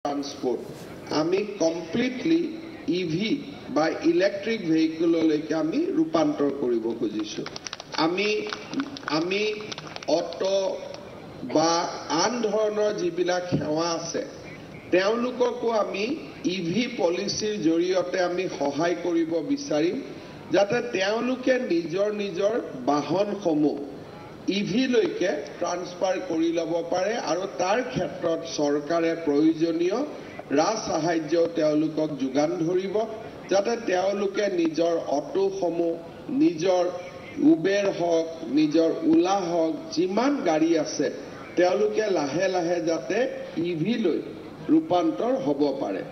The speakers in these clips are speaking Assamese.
ট্ৰান্সপোৰ্ট আমি কমপ্লিটলি ইভি বা ইলেকট্ৰিক ভেহিকললৈকে আমি ৰূপান্তৰ কৰিব খুজিছো। আমি অটো বা আন ধৰণৰ যিবিলাক সেৱা আছে তেওঁলোককো আমি ইভি পলিচিৰ জৰিয়তে আমি সহায় কৰিব বিচাৰিম, যাতে তেওঁলোকে নিজৰ বাহনসমূহ ইভি লৈকে ট্ৰান্সফাৰ কৰি ল'ব পাৰে আৰু তাৰ ক্ষেত্ৰত চৰকাৰে প্ৰয়োজনীয় ৰাজ সাহায্য তেওঁলোকক যোগান ধৰিব, যাতে তেওঁলোকে নিজৰ অটোসমূহ নিজৰ উবেৰ হওক নিজৰ ওলা হওক যিমান গাড়ী আছে তেওঁলোকে লাহে লাহে যাতে ইভি লৈ ৰূপান্তৰ হ'ব পাৰে।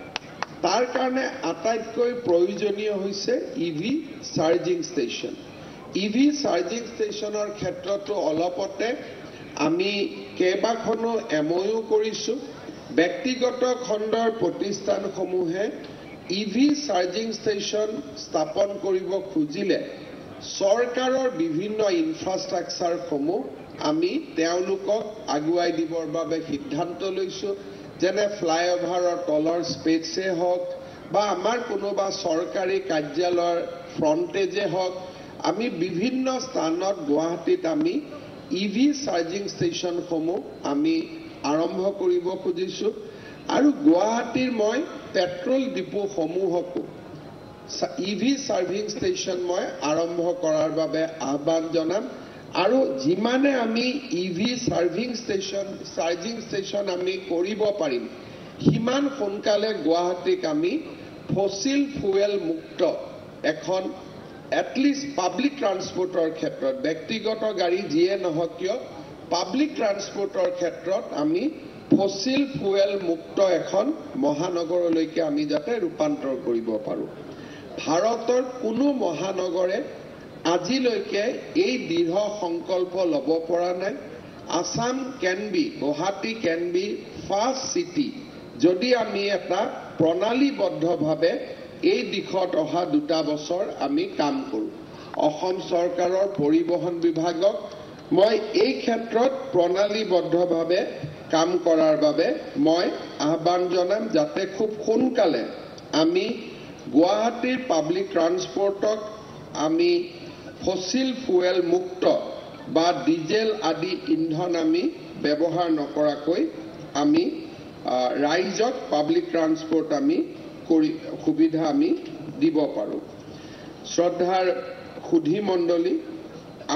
তাৰ কাৰণে আটাইতকৈ প্ৰয়োজনীয় হৈছে EV charging station. EV charging ষ্টেচনৰ ক্ষেত্ৰতো অলপতে আমি কেইবাখনো এমঅইউ কৰিছো। ব্যক্তিগত খণ্ডৰ প্ৰতিষ্ঠানসমূহে ইভি চাৰ্জিং ষ্টেচন স্থাপন কৰিব খুজিলে চৰকাৰৰ বিভিন্ন ইনফ্ৰাষ্ট্ৰাকচাৰসমূহ আমি তেওঁলোকক আগুৱাই দিবৰ বাবে সিদ্ধান্ত লৈছো, যেনে ফ্লাইঅভাৰৰ তলৰ স্পেচে হওক বা আমাৰ কোনোবা চৰকাৰী কাৰ্যালয়ৰ ফ্ৰণ্টেজে হওক, আমি বিভিন্ন স্থানত গুৱাহাটীত আমি ইভি চাৰ্জিং ষ্টেচনসমূহ আমি আৰম্ভ কৰিব খুজিছো আৰু গুৱাহাটীৰ মই পেট্ৰল ডিপোসমূহকো ইভি চাৰ্জিং ষ্টেচন মই আৰম্ভ কৰাৰ বাবে আহ্বান জনাম আৰু যিমানে আমি ইভি চাৰ্জিং ষ্টেচন আমি কৰিব পাৰিম সিমান সোনকালে গুৱাহাটীক আমি ফসিল ফুয়েল মুক্ত এখন এটলিষ্ট পাব্লিক ট্ৰান্সপোৰ্টৰ ক্ষেত্ৰত ব্যক্তিগত গাড়ী যিয়ে নহওক কিয় পাব্লিক ট্ৰান্সপোৰ্টৰ ক্ষেত্ৰত আমি ফসিল ফুয়েল মুক্ত এখন মহানগৰলৈকে আমি যাতে ৰূপান্তৰ কৰিব পাৰোঁ। ভাৰতৰ কোনো মহানগৰে আজিলৈকে এই দৃঢ় সংকল্প ল'ব পৰা নাই। Assam Guwahati can be first city যদি আমি এটা প্ৰণালীবদ্ধভাৱে এই দিশত অহা 2 বছৰ আমি কাম কৰোঁ। অসম চৰকাৰৰ পৰিবহণ বিভাগক মই এই ক্ষেত্ৰত প্ৰণালীবদ্ধভাৱে কাম কৰাৰ বাবে মই আহ্বান জনাম, যাতে খুব সোনকালে আমি গুৱাহাটীৰ পাব্লিক ট্ৰান্সপোৰ্টক আমি ফসিল ফুয়েল মুক্ত বা ডিজেল আদি ইন্ধন আমি ব্যৱহাৰ নকৰাকৈ আমি ৰাইজক পাব্লিক ট্ৰান্সপোৰ্ট আমি সুবিধা আমি দিব পাৰোঁ। শ্ৰদ্ধাৰ সুধী মণ্ডলী,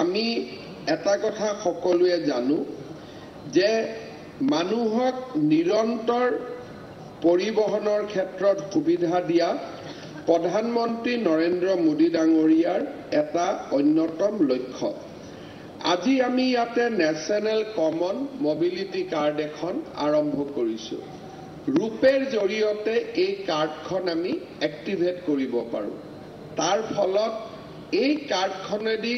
আমি এটা কথা সকলোৱে জানো যে মানুহক নিৰন্তৰ পৰিবহণৰ ক্ষেত্ৰত সুবিধা দিয়া প্ৰধানমন্ত্ৰী নৰেন্দ্ৰ মোদী ডাঙৰীয়াৰ এটা অন্যতম লক্ষ্য। আজি আমি ইয়াতে নেশ্যনেল কমন মবিলিটি কাৰ্ড এখন আৰম্ভ কৰিছোঁ। ৰূপেৰ জৰিয়তে এই কাৰ্ডখন আমি এক্টিভেট কৰিব পাৰোঁ। তাৰ ফলত এই কাৰ্ডখনেদি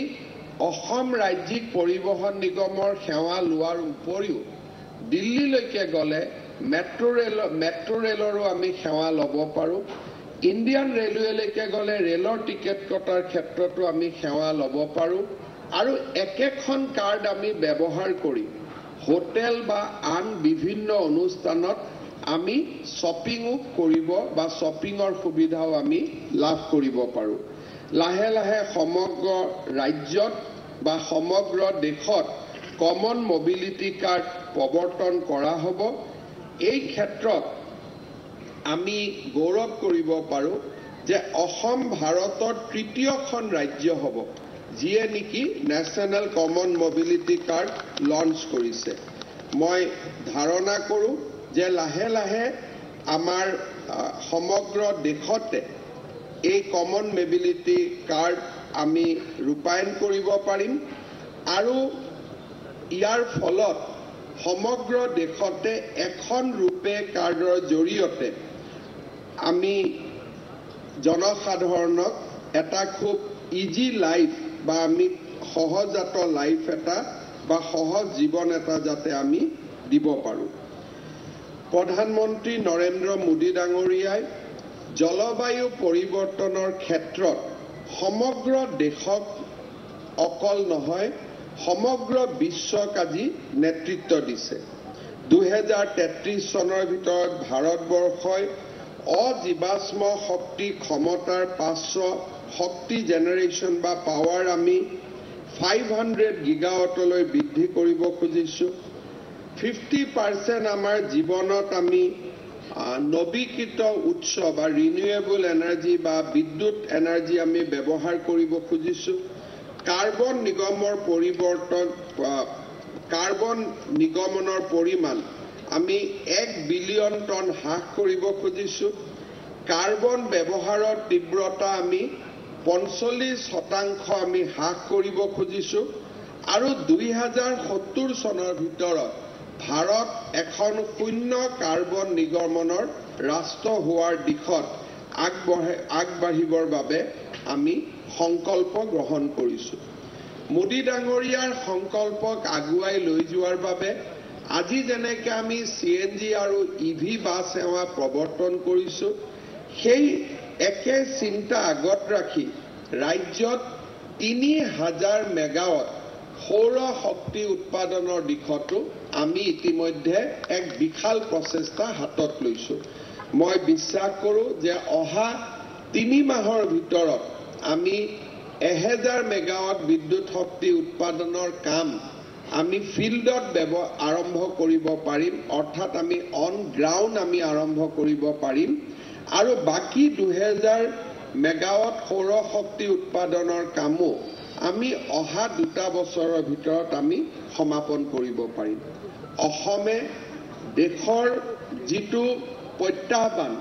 অসম ৰাজ্যিক পৰিবহণ নিগমৰ সেৱা লোৱাৰ উপৰিও দিল্লীলৈকে গ'লে মেট্ৰ' ৰেলৰো আমি সেৱা ল'ব পাৰোঁ। ইণ্ডিয়ান ৰেলৱেলৈকে গ'লে ৰেলৰ টিকেট কটাৰ ক্ষেত্ৰতো আমি সেৱা ল'ব পাৰোঁ আৰু একেখন কাৰ্ড আমি ব্যৱহাৰ কৰি হোটেল বা আন বিভিন্ন অনুষ্ঠানত আমি শ্বপিঙো কৰিব বা শ্বপিঙৰ সুবিধাও আমি লাভ কৰিব পাৰোঁ। লাহে লাহে সমগ্ৰ ৰাজ্যত বা সমগ্ৰ দেশত কমন মবিলিটি কাৰ্ড প্ৰৱৰ্তন কৰা হ'ব। এই ক্ষেত্ৰত আমি গৌৰৱ কৰিব পাৰোঁ যে অসম ভাৰতৰ তৃতীয়খন ৰাজ্য হ'ব যিয়ে নেকি national common mobility card launch কৰিছে। মই ধাৰণা কৰোঁ যে লাহে লাহে আমাৰ সমগ্ৰ দেশতে এই কমন মবিলিটি কাৰ্ড আমি ৰূপায়ণ কৰিব পাৰিম আৰু ইয়াৰ ফলত সমগ্ৰ দেশতে এখন ৰূপে কাৰ্ডৰ জৰিয়তে আমি জনসাধাৰণক এটা খুব ইজি লাইফ বা আমি সহজাত লাইফ এটা বা সহজ জীৱন এটা যাতে আমি দিব পাৰোঁ। প্ৰধানমন্ত্ৰী নৰেন্দ্ৰ মোদী ডাঙৰীয়াই জলবায়ু পৰিৱৰ্তনৰ ক্ষেত্ৰত সমগ্ৰ দেশক অকল নহয় সমগ্ৰ বিশ্বক আজি নেতৃত্ব দিছে। 2033 চনৰ ভিতৰত ভাৰতবৰ্ষই অজীৱাশ্ম শক্তি ক্ষমতাৰ 500 শক্তি জেনেৰেশ্যন বা পাৱাৰ আমি 500 গিগাৱাটলৈ বৃদ্ধি কৰিব খুজিছো। 50% আমাৰ জীৱনত আমি নৱীকৃত উৎস বা ৰিনিউৱেবল এনাৰ্জি বা বিদ্যুৎ এনাৰ্জি আমি ব্যৱহাৰ কৰিব খুজিছো। কাৰ্বন নিগমৰ পৰিৱৰ্তন কাৰ্বন নিগমনৰ পৰিমাণ আমি 1 বিলিয়ন টন হ্ৰাস কৰিব খুজিছো। কাৰ্বন ব্যৱহাৰৰ তীব্ৰতা আমি 45% আমি হ্ৰাস কৰিব খুজিছো আৰু 2070 চনৰ ভিতৰত ভাৰত এখন শূন্য কাৰ্বন নিগমনৰ ৰাষ্ট্ৰ হোৱাৰ দিশত আগবাঢ়িবৰ বাবে আমি সংকল্প গ্ৰহণ কৰিছো। মোদী ডাঙৰীয়াৰ সংকল্পক আগুৱাই লৈ যোৱাৰ বাবে আজি যেনেকৈ আমি CNG আৰু EV বাছ সেৱা প্ৰৱৰ্তন কৰিছো, সেই একে চিন্তা আগত ৰাখি ৰাজ্যত 3000 মেগাৱাট সৌৰ শক্তি উৎপাদনৰ দিশতো আমি ইতিমধ্যে এক বিশাল প্ৰচেষ্টা হাতত লৈছো। মই বিশ্বাস কৰোঁ যে অহা 3 মাহৰ ভিতৰত আমি 1000 মেগাৱাট বিদ্যুৎ শক্তি উৎপাদনৰ কাম আমি ফিল্ডত আৰম্ভ কৰিব পাৰিম, অৰ্থাৎ আমি অন গ্ৰাউণ্ড আমি আৰম্ভ কৰিব পাৰিম আৰু বাকী 2000 মেগাৱাট সৌৰ শক্তি উৎপাদনৰ কামো আমি অহা 2 বছৰৰ ভিতৰত আমি সমাপন কৰিব পাৰিম। অসমে দেশৰ যিটো প্ৰত্যাহ্বান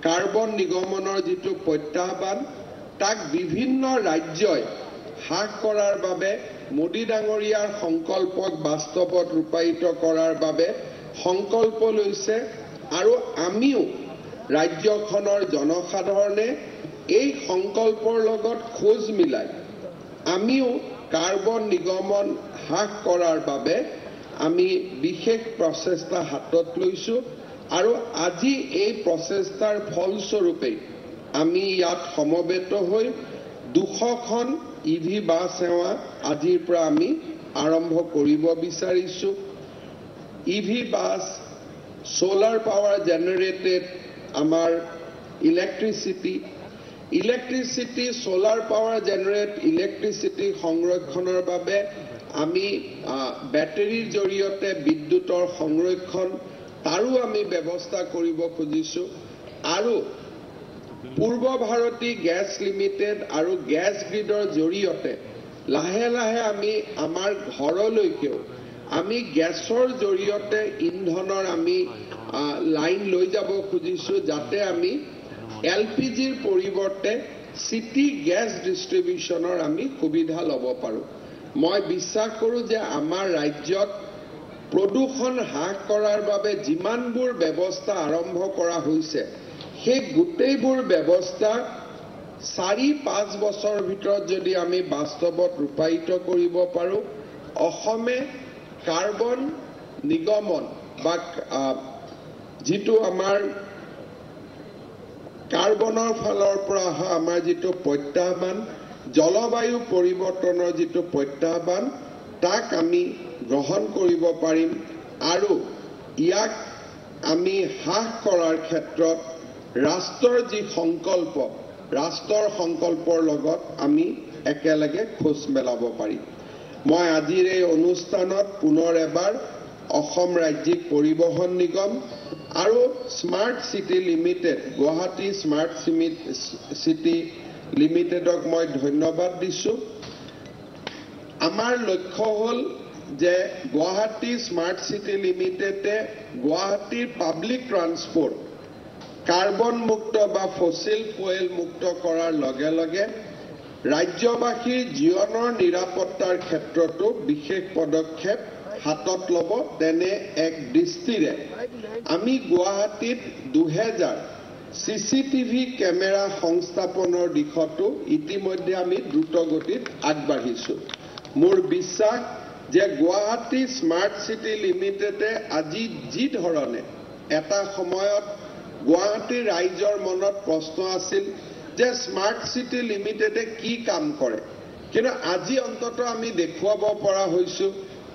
কাৰ্বন নিগমনৰ যিটো প্ৰত্যাহ্বান তাক বিভিন্ন ৰাজ্যই হ্ৰাস কৰাৰ বাবে মোদী ডাঙৰীয়াৰ সংকল্পক বাস্তৱত ৰূপায়িত কৰাৰ বাবে সংকল্প লৈছে আৰু আমিও ৰাজ্যখনৰ জনসাধাৰণে এই সংকল্পৰ লগত খোজ মিলাই আমিও কাৰ্বন নিগমন হ্ৰাস কৰাৰ বাবে আমি বিশেষ প্ৰচেষ্টা হাতত লৈছো আৰু আজি এই প্ৰচেষ্টাৰ ফলস্বৰূপে আমি ইয়াত সমবেত হৈ 200খন EV বাছ সেৱা আজিৰ পৰা আমি আৰম্ভ কৰিব বিচাৰিছো। EV bus solar power generated আমাৰ electricity solar power generate electricity সংৰক্ষণৰ বাবে আমি বেটাৰীৰ জৰিয়তে বিদ্যুতৰ সংৰক্ষণ তাৰো আমি ব্যৱস্থা কৰিব খুজিছো আৰু পূৰ্ব ভাৰতী গেছ লিমিটেড আৰু গেছ গ্ৰিডৰ জৰিয়তে লাহে লাহে আমি আমাৰ ঘৰলৈকেও আমি গেছৰ জৰিয়তে ইন্ধনৰ আমি লাইন লৈ যাব খুজিছো যাতে আমি LPGৰ পৰিৱৰ্তে চিটি গেছ ডিষ্ট্ৰিবিউচনৰ আমি সুবিধা ল'ব পাৰো। মই বিশ্বাস কৰোঁ যে আমাৰ ৰাজ্যত প্ৰদূষণ হ্ৰাস কৰাৰ বাবে যিমানবোৰ ব্যৱস্থা আৰম্ভ কৰা হৈছে সেই গোটেইবোৰ ব্যৱস্থা 4-5 বছৰৰ ভিতৰত যদি আমি বাস্তৱত ৰূপায়িত কৰিব পাৰোঁ, অসমে কাৰ্বন নিগমন বা যিটো আমাৰ কাৰ্বনৰ ফালৰ পৰা অহা আমাৰ যিটো প্ৰত্যাহ্বান জলবায়ু পৰিৱৰ্তনৰ যিটো প্ৰত্যাহ্বান তাক আমি গ্ৰহণ কৰিব পাৰিম আৰু ইয়াক আমি হ্ৰাস কৰাৰ ক্ষেত্ৰত ৰাষ্ট্ৰৰ যি সংকল্প ৰাষ্ট্ৰৰ সংকল্পৰ লগত আমি একেলগে খোজ মেলাব পাৰিম। মই আজিৰ এই অনুষ্ঠানত পুনৰ এবাৰ অসম ৰাজ্যিক পৰিবহণ নিগম আৰু smart city limited Guwahati smart city লিমিটেডক মই ধন্যবাদ দিছোঁ। আমাৰ লক্ষ্য হ'ল যে গুৱাহাটী স্মাৰ্ট চিটি লিমিটেডে গুৱাহাটীৰ পাব্লিক ট্ৰান্সপৰ্ট কাৰ্বন মুক্ত বা ফসিল ফুয়েল মুক্ত কৰাৰ লগে লগে ৰাজ্যবাসীৰ জীৱনৰ নিৰাপত্তাৰ ক্ষেত্ৰতো বিশেষ পদক্ষেপ হাতত ল'ব। তেনে এক দৃষ্টিৰে আমি গুৱাহাটীত 2000 CCTV কেমেৰা সংস্থাপনৰ দিশতো ইতিমধ্যে আমি দ্ৰুতগতিত আগবাঢ়িছো। মোৰ বিশ্বাস যে গুৱাহাটী স্মাৰ্ট চিটি লিমিটেডে আজি যি ধৰণে এটা সময়ত গুৱাহাটীৰ ৰাইজৰ মনত প্ৰশ্ন আছিল যে স্মাৰ্ট চিটি লিমিটেডে কি কাম কৰে, কিন্তু আজি অন্তত আমি দেখুৱাব পৰা হৈছো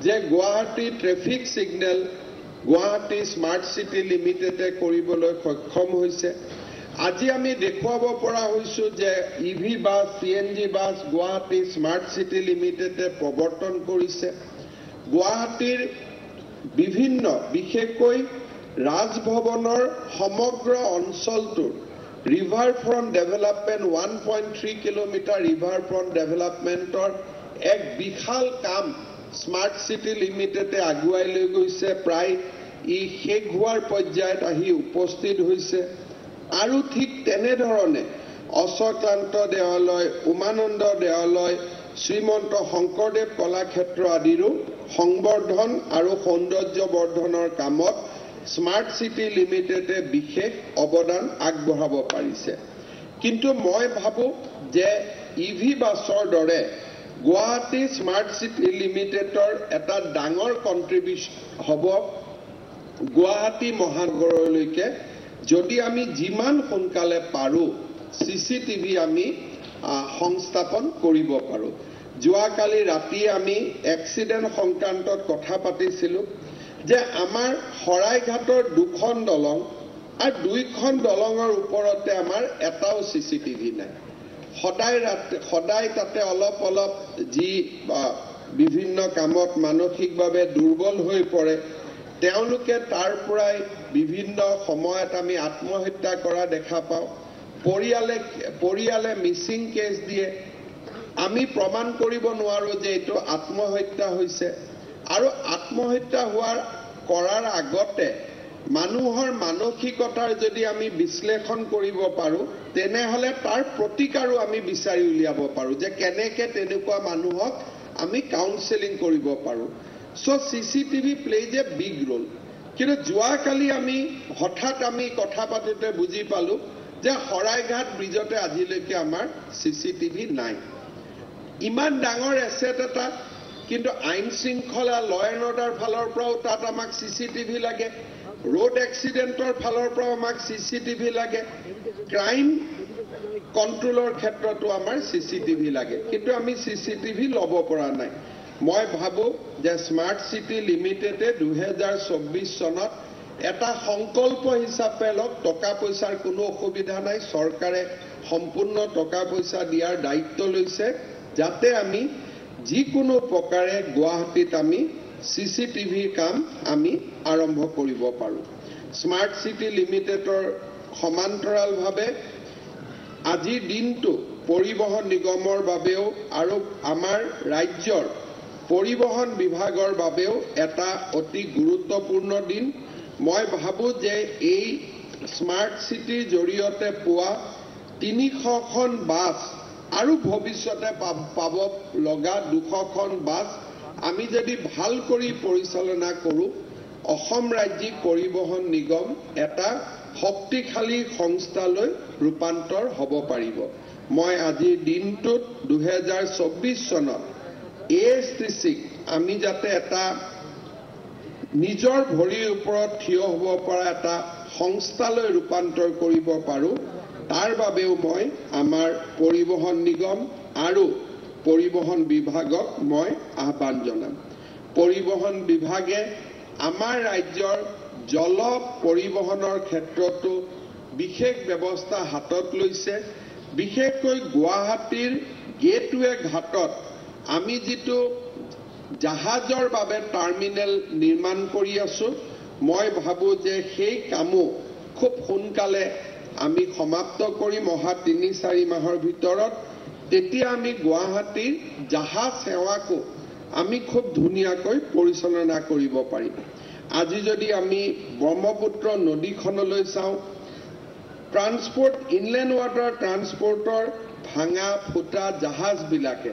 যে Guwahati traffic signal Guwahati smart city লিমিটেডে কৰিবলৈ সক্ষম হৈছে। আজি আমি দেখুৱাব পৰা হৈছো যে EV bus CNG bus Guwahati smart city লিমিটেডে প্ৰৱৰ্তন কৰিছে। গুৱাহাটীৰ বিভিন্ন বিশেষকৈ ৰাজভৱনৰ সমগ্ৰ অঞ্চলটোৰ river front development 1.3 kilometre river front ডেভেলপমেণ্টৰ এক বিশাল কাম স্মাৰ্ট সিটি লিমিটেডে আগুৱাই লৈ গৈছে। প্ৰায় ই শেষ হোৱাৰ পৰ্যায়ত আহি উপস্থিত হৈছে। আৰু ঠিক তেনেধৰণে অশ্বক্লান্ত দেৱালয়, উমানন্দ দেৱালয়, শ্ৰীমন্ত শংকৰদেৱ কলাক্ষেত্ৰ আদিৰো সংবৰ্ধন আৰু সৌন্দৰ্য বৰ্ধনৰ কামত স্মাৰ্ট সিটি লিমিটেডে বিশেষ অৱদান আগবঢ়াব পাৰিছে। কিন্তু মই ভাবো যে ইভি বাছৰ দৰে গুৱাহাটী স্মাৰ্ট সিটি লিমিটেডৰ এটা ডাঙৰ কন্ট্ৰিবিউশন হ'ব গুৱাহাটী মহানগৰলৈকে যদি আমি যিমান সোনকালে পাৰো CCTV আমি সংস্থাপন কৰিব পাৰো। যোৱাকালি ৰাতি আমি এক্সিডেন্ট সংক্ৰান্তত কথা পাতিছিলো যে আমাৰ শৰাইঘাটৰ দুখন দলং আৰু দুইখন দলঙৰ ওপৰতে আমাৰ এটাও CCTV নাই। সদায় তাতে অলপ যি বিভিন্ন কামত মানসিকভাৱে দুৰ্বল হৈ পৰে তেওঁলোকে তাৰ পৰাই বিভিন্ন সময়ত আমি আত্মহত্যা কৰা দেখা পাওঁ। পৰিয়ালে মিছিং কেছ দিয়ে। আমি প্ৰমাণ কৰিব নোৱাৰো যে এইটো আত্মহত্যা হৈছে। আৰু আত্মহত্যা কৰাৰ আগতে মানুহৰ মানসিকতাৰ যদি আমি বিশ্লেষণ কৰিব পাৰো তেনেহলে তাৰ প্ৰতিকাৰো আমি বিচাৰি উলিয়াব পাৰো যে কেনেকে তেনেকুৱা মানুহক আমি কাউন্সেলিং কৰিব পাৰো। So CCTV plays a big role. কিন্তু যোৱাকালি আমি হঠাৎ আমি কথা পাতোতে বুজি পালো যে শৰাইঘাট ব্ৰিজতে আজিলৈকে আমাৰ CCTV নাই। ইমান ডাঙৰ এছেট এটা, কিন্তু আইন শৃংখলা ল এণ্ড অৰ্ডাৰ ফালৰ পৰাও তাত আমাক CCTV লাগে, ৰোড এক্সিডেণ্টৰ ফালৰ পৰাও আমাক CCTV লাগে, ক্ৰাইম কণ্ট্ৰোলৰ ক্ষেত্ৰতো আমাৰ CCTV লাগে, কিন্তু আমি CCTV ল'ব পৰা নাই। মই ভাবো যে স্মাৰ্ট সিটি লিমিটেডে 2024 চনত এটা সংকল্প হিচাপে লওক। টকা পইচাৰ কোনো অসুবিধা নাই, চৰকাৰে সম্পূৰ্ণ টকা পইচা দিয়াৰ দায়িত্ব লৈছে যাতে আমি যিকোনো প্ৰকাৰে গুৱাহাটীত আমি CCTVৰ কাম আমি আৰম্ভ কৰিব পাৰো। স্মাৰ্ট সিটি লিমিটেডৰ সমান্তৰালভাৱে আজিৰ দিনটো পৰিবহণ নিগমৰ বাবেও আৰু আমাৰ ৰাজ্যৰ পৰিবহণ বিভাগৰ বাবেও এটা অতি গুৰুত্বপূৰ্ণ দিন। মই ভাবো যে এই স্মাৰ্ট সিটিৰ জৰিয়তে পোৱা 300খন বাছ আৰু ভৱিষ্যতে পাব লগা 200খন বাছ আমি যদি ভাল কৰি পৰিচালনা কৰো অসম ৰাজ্যিক পৰিবহণ নিগম এটা শক্তিশালী সংস্থালৈ ৰূপান্তৰ হ'ব পাৰিব। মই আজিৰ দিনটোত 2024 চনত ASTCক আমি যাতে এটা নিজৰ ভৰিৰ ওপৰত থিয় হ'ব পৰা এটা সংস্থালৈ ৰূপান্তৰ কৰিব পাৰো তাৰ বাবেও মই আমাৰ পৰিবহণ নিগম আৰু পৰিবহণ বিভাগক মই আহ্বান জনাম। পৰিবহণ বিভাগে আমাৰ ৰাজ্যৰ জল পৰিবহণৰ ক্ষেত্ৰতো বিশেষ ব্যৱস্থা হাতত লৈছে। বিশেষকৈ গুৱাহাটীৰ গেটৱে ঘাটত আমি যিটো জাহাজৰ বাবে টাৰ্মিনেল নিৰ্মাণ কৰি আছো, মই ভাবো যে সেই কামো খুব সোনকালে আমি সমাপ্ত কৰিম অহা 3-4 মাহৰ ভিতৰত। তেতিয়া আমি গুৱাহাটীৰ জাহাজ সেৱাকো আমি খুব ধুনীয়াকৈ পৰিচালনা কৰিব পাৰিম। আজি যদি আমি ব্ৰহ্মপুত্ৰ নদীখনলৈ চাওঁ, ট্ৰান্সপোৰ্ট ইনলেণ্ড ৱাটাৰ ট্ৰান্সপোৰ্টৰ ভাঙা ফুটা জাহাজবিলাকে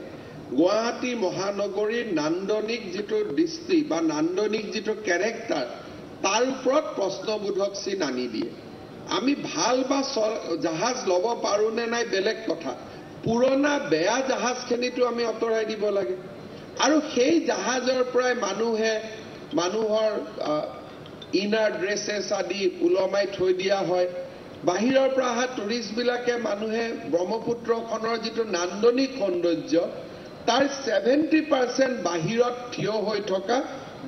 গুৱাহাটী মহানগৰীৰ নান্দনিক যিটো দৃষ্টি বা নান্দনিক যিটো কেৰেক্টাৰ তাৰ ওপৰত প্ৰশ্নবোধক চিন আনি দিয়ে। আমি ভাল বা জাহাজ ল'ব পাৰো নে নাই বেলেগ কথা, পুৰণা বেয়া জাহাজখিনিতো আমি আঁতৰাই দিব লাগে। আৰু সেই জাহাজৰ পৰাই মানুহৰ ইনাৰ ড্ৰেছেছ আদি ওলমাই থৈ দিয়া হয়। বাহিৰৰ পৰা অহা টুৰিষ্টবিলাকে মানুহে ব্ৰহ্মপুত্ৰখনৰ যিটো নান্দনিক সৌন্দৰ্য তাৰ 70% বাহিৰত থিয় হৈ থকা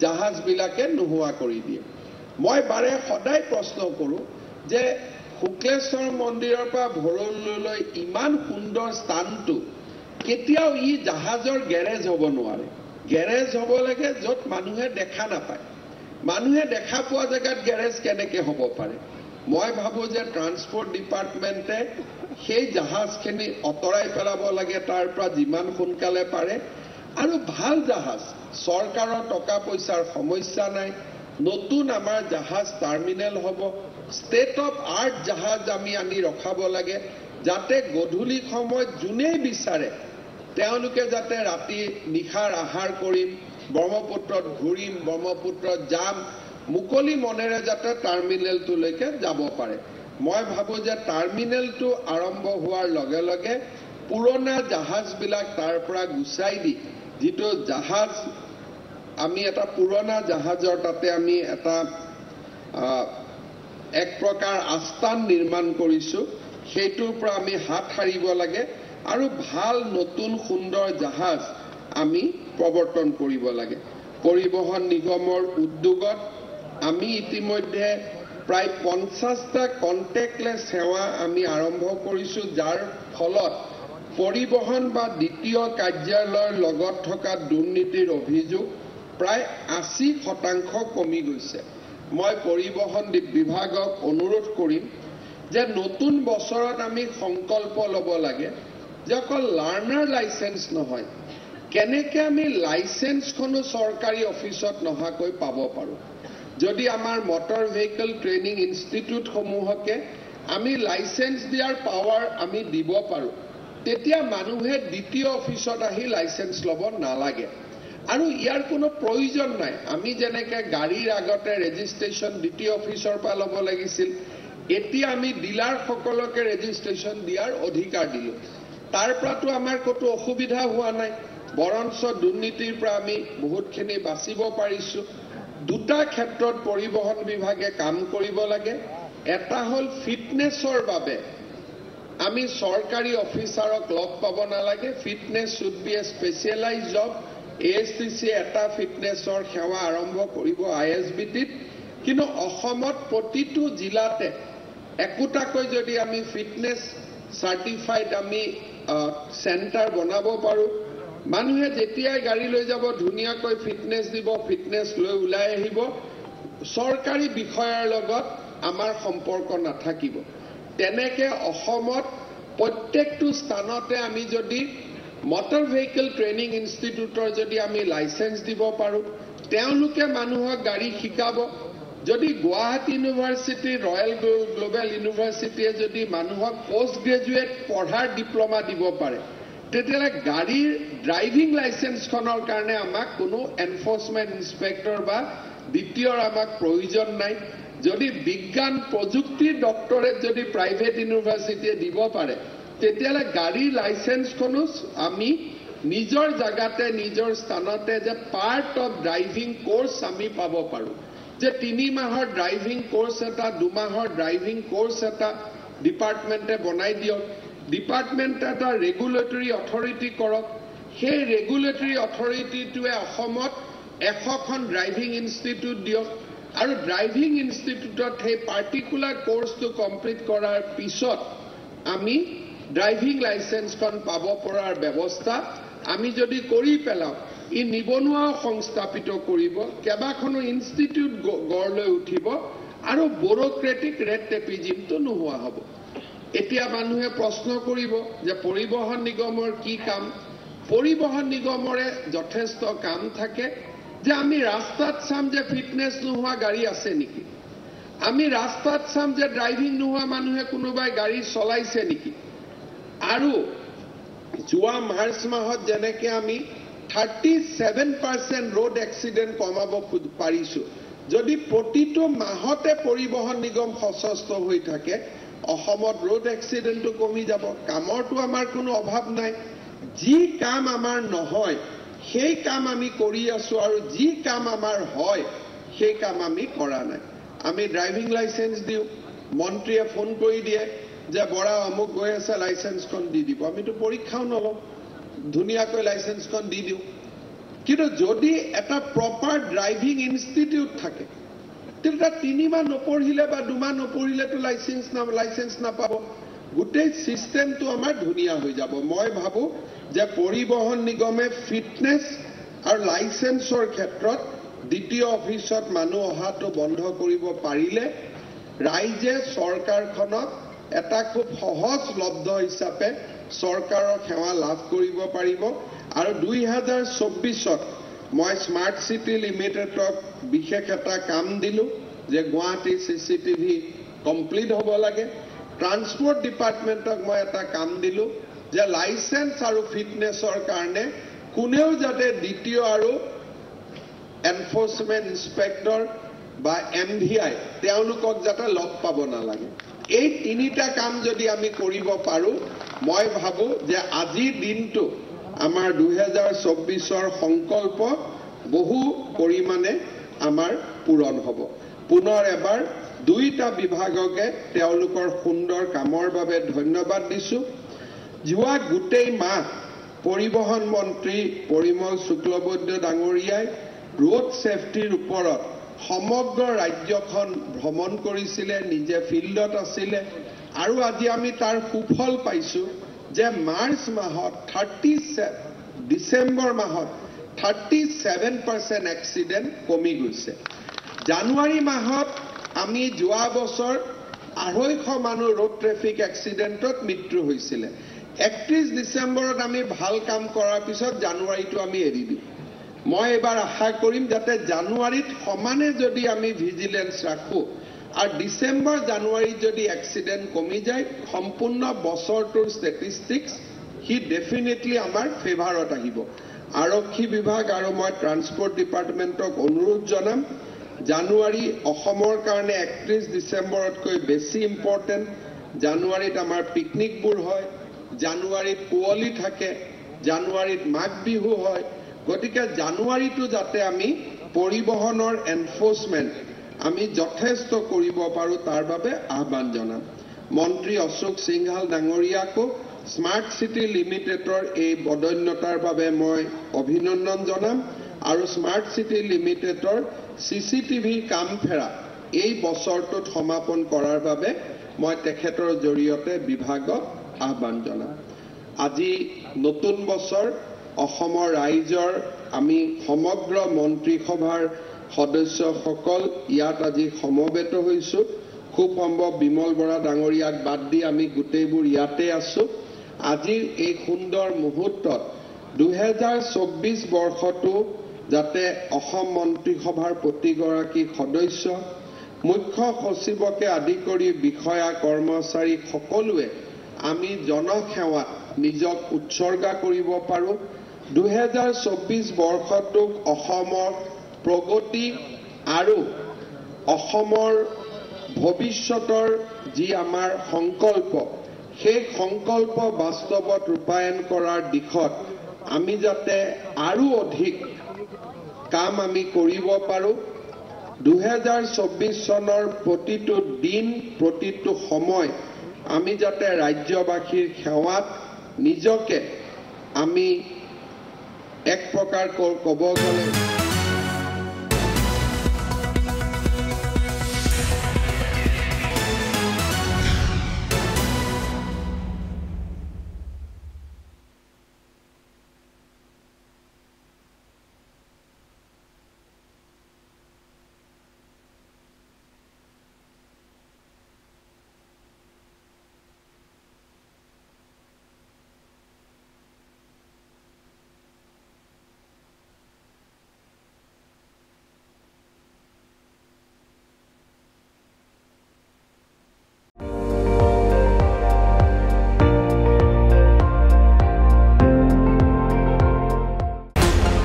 জাহাজবিলাকে নোহোৱা কৰি দিয়ে মই বাৰে সদায় প্ৰশ্ন কৰোঁ যে শুক্লেশ্বৰ মন্দিৰৰ পৰা ভৰলুলৈ ইমান সুন্দৰ স্থানটো কেতিয়াও ই জাহাজৰ গেৰেজ হ'ব নোৱাৰে গেৰেজ হ'ব লাগে য'ত মানুহে দেখা নাপায় মানুহে দেখা পোৱা জেগাত গেৰেজ কেনেকৈ হ'ব পাৰে মই ভাবোঁ যে ট্ৰান্সপৰ্ট ডিপাৰ্টমেণ্টে সেই জাহাজখিনি অতৰাই পেলাব লাগে তাৰ পৰা যিমান সোনকালে পাৰে আৰু ভাল জাহাজ চৰকাৰৰ টকা পইচাৰ সমস্যা নাই নতুন আমাৰ জাহাজ টাৰ্মিনেল হ'ব ষ্টেট অফ আৰ্ট জাহাজ আমি আনি ৰখাব লাগে যাতে গধূলি সময়ত যোনেই বিচাৰে তেওঁলোকে যাতে ৰাতি নিশাৰ আহাৰ কৰিম ব্ৰহ্মপুত্ৰত ঘূৰিম ব্ৰহ্মপুত্ৰত যাম মুকলি মনেৰে যাতে টাৰ্মিনেলটোলৈকে যাব পাৰে মই ভাবোঁ যে টাৰ্মিনেলটো আৰম্ভ হোৱাৰ লগে লগে পুৰণা জাহাজবিলাক তাৰ পৰা গুচাই দি যিটো জাহাজ আমি এটা পুৰণা জাহাজৰ তাতে আমি এটা এক প্ৰকাৰ আস্থান নিৰ্মাণ কৰিছোঁ সেইটোৰ পৰা আমি হাত সাৰিব লাগে আৰু ভাল নতুন সুন্দৰ জাহাজ আমি প্ৰৱৰ্তন কৰিব লাগে পৰিবহণ নিগমৰ উদ্যোগত আমি ইতিমধ্যে প্ৰায় 50টা কণ্টেক্টলেছ সেৱা আমি আৰম্ভ কৰিছোঁ যাৰ ফলত পৰিবহণ বা দ্বিতীয় কাৰ্যালয়ৰ লগত থকা দুৰ্নীতিৰ অভিযোগ প্ৰায় 80% কমি গৈছে মই পৰিবহণ বিভাগক অনুৰোধ কৰিম যে নতুন বছৰত আমি সংকল্প ল'ব লাগে যে অকল লাৰ্ণাৰ লাইচেন্স নহয় কেনেকৈ আমি লাইচেন্সখনো চৰকাৰী অফিচত নহাকৈ পাব পাৰোঁ যদি আমাৰ মটৰ ভেহিকল ট্ৰেইনিং ইনষ্টিটিউটসমূহকে আমি লাইচেন্স দিয়াৰ পাৱাৰ আমি দিব পাৰোঁ তেতিয়া মানুহে দ্বিতীয় অফিচত আহি লাইচেন্স ল'ব নালাগে আৰু ইয়াৰ কোনো প্ৰয়োজন নাই আমি যেনেকৈ গাড়ীৰ আগতে ৰেজিষ্ট্ৰেশ্যন দ্বিতীয় অফিচৰ পৰা ল'ব লাগিছিল এতিয়া আমি ডিলাৰসকলকে ৰেজিষ্ট্ৰেশ্যন দিয়াৰ অধিকাৰ দিলোঁ তাৰ পৰাতো আমাৰ কোনো অসুবিধা হোৱা নাই বৰঞ্চ দুৰ্নীতিৰ পৰা আমি বহুতখিনি বাচিব পাৰিছোঁ দুটা ক্ষেত্ৰত পৰিবহণ বিভাগে কাম কৰিব লাগে এটা হ'ল ফিটনেছৰ বাবে আমি চৰকাৰী অফিচাৰক লগ পাব নালাগে fitness should B A specialise job ASTC এটা ফিটনেছৰ সেৱা আৰম্ভ কৰিব ISBTত কিন্তু অসমত প্ৰতিটো জিলাতে একোটাকৈ যদি আমি ফিটনেছ চাৰ্টিফাইড আমি চেণ্টাৰ বনাব পাৰোঁ মানুহে যেতিয়াই গাড়ী লৈ যাব ধুনীয়াকৈ ফিটনেছ দিব ফিটনেছ লৈ ওলাই আহিব চৰকাৰী বিষয়াৰ লগত আমাৰ সম্পৰ্ক নাথাকিব তেনেকৈ অসমত প্ৰত্যেকটো স্থানতে আমি যদি মটৰ ভেহিকল ট্ৰেইনিং ইনষ্টিটিউটৰ যদি আমি লাইচেন্স দিব পাৰোঁ তেওঁলোকে মানুহক গাড়ী শিকাব যদি গুৱাহাটী ইউনিভাৰ্চিটি ৰয়েল গ্লোবেল ইউনিভাৰ্চিটিয়ে যদি মানুহক পোষ্ট গ্ৰেজুৱেট পঢ়াৰ ডিপ্ল'মা দিব পাৰে তেতিয়াহ'লে গাড়ীৰ ড্ৰাইভিং লাইচেন্সখনৰ কাৰণে আমাক কোনো এনফৰ্চমেণ্ট ইনস্পেক্টৰ বা দ্বিতীয়ৰ আমাক প্ৰয়োজন নাই যদি বিজ্ঞান প্ৰযুক্তিৰ ডক্টৰেট যদি প্ৰাইভেট ইউনিভাৰ্চিটিয়ে দিব পাৰে তেতিয়াহ'লে গাড়ীৰ লাইচেন্সখনো আমি নিজৰ জাগাতে নিজৰ স্থানতে যে পাৰ্ট অফ ড্ৰাইভিং কোৰ্চ আমি পাব পাৰোঁ যে 3 মাহৰ ড্ৰাইভিং কোৰ্চ এটা 2 মাহৰ ড্ৰাইভিং কোৰ্চ এটা ডিপাৰ্টমেণ্টে বনাই দিয়ক ডিপাৰ্টমেণ্টে এটা ৰেগুলেটৰী অথৰিটি কৰক সেই ৰেগুলেটৰী অথৰিটিটোৱে অসমত 100খন ড্ৰাইভিং ইনষ্টিটিউট দিয়ক আৰু ড্ৰাইভিং ইনষ্টিটিউটত সেই পাৰ্টিকুলাৰ কোৰ্চটো কমপ্লিট কৰাৰ পিছত আমি ড্ৰাইভিং লাইচেন্সখন পাব পৰাৰ ব্যৱস্থা আমি যদি কৰি পেলাওঁ ই নিবনুৱা সংস্থাপিত কৰিব কেইবাখনো ইনষ্টিটিউট গঢ় লৈ উঠিব আৰু ব্যুৰক্ৰেটিক ৰেড টেপিজিমটো নোহোৱা হ'ব এতিয়া মানুহে প্ৰশ্ন কৰিব যে পৰিবহণ নিগমৰ কি কাম পৰিবহণ নিগমৰে যথেষ্ট কাম থাকে যে আমি ৰাস্তাত চাম যে ফিটনেছ নোহোৱা গাড়ী আছে নেকি আমি ৰাস্তাত চাম যে ড্ৰাইভিং নোহোৱা মানুহে কোনোবাই গাড়ী চলাইছে নেকি আৰু যোৱা মাৰ্চ মাহত যেনেকৈ আমি 37% ৰোড এক্সিডেণ্ট কমাব পাৰিছোঁ যদি প্ৰতিটো মাহতে পৰিবহণ নিগম সচেষ্ট হৈ থাকে অসমত ৰোড এক্সিডেণ্টটো কমি যাব কামৰটো আমাৰ কোনো অভাৱ নাই যি কাম আমাৰ নহয় সেই কাম আমি কৰি আছোঁ আৰু যি কাম আমাৰ হয় সেই কাম আমি কৰা নাই আমি ড্ৰাইভিং লাইচেন্স দিওঁ মন্ত্ৰীয়ে ফোন কৰি দিয়ে যে বৰা অমুক গৈ আছে লাইচেন্সখন দি দিব আমিতো পৰীক্ষাও নলওঁ ধুনীয়াকৈ লাইসেন্সখন দি দিওঁ কিন্তু যদি এটা প্ৰপাৰ ড্ৰাইভিং ইনষ্টিটিউট থাকে তেতিয়া 3 মাহ নপঢ়িলে বা 2 মাহ নপঢ়িলেতো লাইসেন্স নাপাব গোটেই সিস্টেমটো আমাৰ ধুনীয়া হৈ যাব মই ভাবো যে পৰিবহন নিগমে ফিটনেস আৰু লাইসেন্সৰ ক্ষেত্ৰত দ্বিতীয় অফিসত মানুহ অহাটো বন্ধ কৰিব পাৰিলে ৰাইজে চৰকাৰখনক এটা খুব সহজলব্ধ হিচাপে চৰকাৰৰ সেৱা লাভ কৰিব পাৰিব আৰু 2024ত মই স্মাৰ্ট সিটি লিমিটেডক বিশেষ এটা কাম দিলো যে গুৱাহাটী সিসিটিভি কমপ্লিট হ'ব লাগে ট্ৰান্সপোৰ্ট ডিপাৰ্টমেণ্টক মই এটা কাম দিলো যে লাইসেন্স আৰু ফিটনেসৰ কাৰণে কোনেও যাতে দ্বিতীয় আৰু এনফোর্সমেন্ট ইন্সপেক্টর বা MVI তেওঁলোকক যাতে লগ পাব নালাগে এই তিনিটা কাম যদি আমি কৰিব পাৰো মই ভাবো যে আজি দিনটো আমাৰ 2024ৰ সংকল্প বহু পৰিমাণে আমাৰ পূৰণ হ'ব পুনৰ এবাৰ দুইটা বিভাগকে তেওঁলোকৰ সুন্দৰ কামৰ বাবে ধন্যবাদ দিছো যোৱা গোটেই মাহ পৰিবহন মন্ত্ৰী পৰিমল শুক্লবৈদ্য ডাঙৰীয়াই ৰোড সেফটিৰ ওপৰত সমগ্ৰ ৰাজ্যখন ভ্ৰমণ কৰিছিলে নিজে ফিল্ডত আছিলে আৰু আজি আমি তাৰ সুফল পাইছো যে মাৰ্চ মাহত 37 ডিসেম্বৰ মাহত 37% এক্সিডেন্ট কমি গৈছে জানুৱাৰী মাহত আমি যোৱা বছৰ 250 মানুহ ৰোড ট্ৰেফিক এক্সিডেন্টত মৃত্যু হৈছিল 31 ডিসেম্বৰত আমি ভাল কাম কৰাৰ পিছত জানুৱাৰীটো আমি এৰি দিম মই এবাৰ আশা কৰিম যাতে জানুৱাৰীত সমানে যদি আমি ভিজিলেন্স ৰাখো আৰু ডিসেম্বৰ জানুৱাৰীত যদি এক্সিডেন্ট কমি যায় সম্পূৰ্ণ বছৰটোৰ ষ্টেটিষ্টিক্স হি ডেফিনেটলি আমাৰ ফেভাৰত আহিব আৰক্ষী বিভাগ আৰু মই ট্ৰান্সপোৰ্ট ডিপাৰ্টমেণ্টক অনুৰোধ জনাম জানুৱাৰী অসমৰ কাৰণে 31 ডিসেম্বৰতকৈ বেছি ইম্পৰ্টেন্ট জানুৱাৰীত আমাৰ পিকনিকবোৰ হয় জানুৱাৰীত কুঁৱলী থাকে জানুৱাৰীত মাঘ বিহু হয় গতিকে জানুৱাৰীটো যাতে আমি পৰিবহনৰ এনফোৰ্সমেন্ট আমি যথেষ্ট কৰিব পাৰো তাৰ বাবে আহ্বান জনাম মন্ত্ৰী অশোক সিংহাল ডাঙৰীয়াকো স্মাৰ্ট সিটি লিমিটেডৰ এই বদন্যতাৰ বাবে মই অভিনন্দন জনাম আৰু স্মাৰ্ট সিটি লিমিটেডৰ সিসিটিভি কাম ফেৰা এই বছৰটোত সমাপন কৰাৰ বাবে মই তেখেতৰ জৰিয়তে বিভাগক আহ্বান জনাম আজি নতুন বছৰ অসমৰ ৰাইজৰ আমি সমগ্ৰ মন্ত্ৰী সভাৰ সদস্যসকল ইয়াত আজি সমবেত হৈছো খুব সম্ভৱ বিমল বৰা ডাঙৰীয়াক বাদ দি আমি গোটেইবোৰ ইয়াতে আছো আজি এই সুন্দৰ মুহূৰ্তত 2024 বৰ্ষটো যাতে অসম মন্ত্ৰী সভাৰ প্ৰতিগৰাকী সদস্য মুখ্য সচিবকে আদি কৰি বিষয়া কৰ্মচাৰী সকলোৱে আমি জনসেৱাত নিজক উৎসৰ্গা কৰিব পাৰো 2024 বৰ্ষটোক অসমৰ প্ৰগতি আৰু অসমৰ ভৱিষ্যতৰ যি আমাৰ সংকল্প সেই সংকল্প বাস্তৱত ৰূপায়ণ কৰাৰ দিশত আমি যাতে আৰু অধিক কাম আমি কৰিব পাৰো 2024 চনৰ প্ৰতিটো দিন প্ৰতিটো সময় আমি যাতে ৰাজ্যবাসীৰ সেৱাত নিজকে আমি এক প্ৰকাৰ ক'ব গ'লে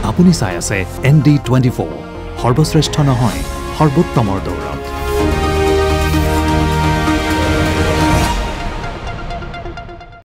আপুনি চাই আছে ND24 সৰ্বশ্ৰেষ্ঠ নহয় সৰ্বোত্তমৰ দৌৰা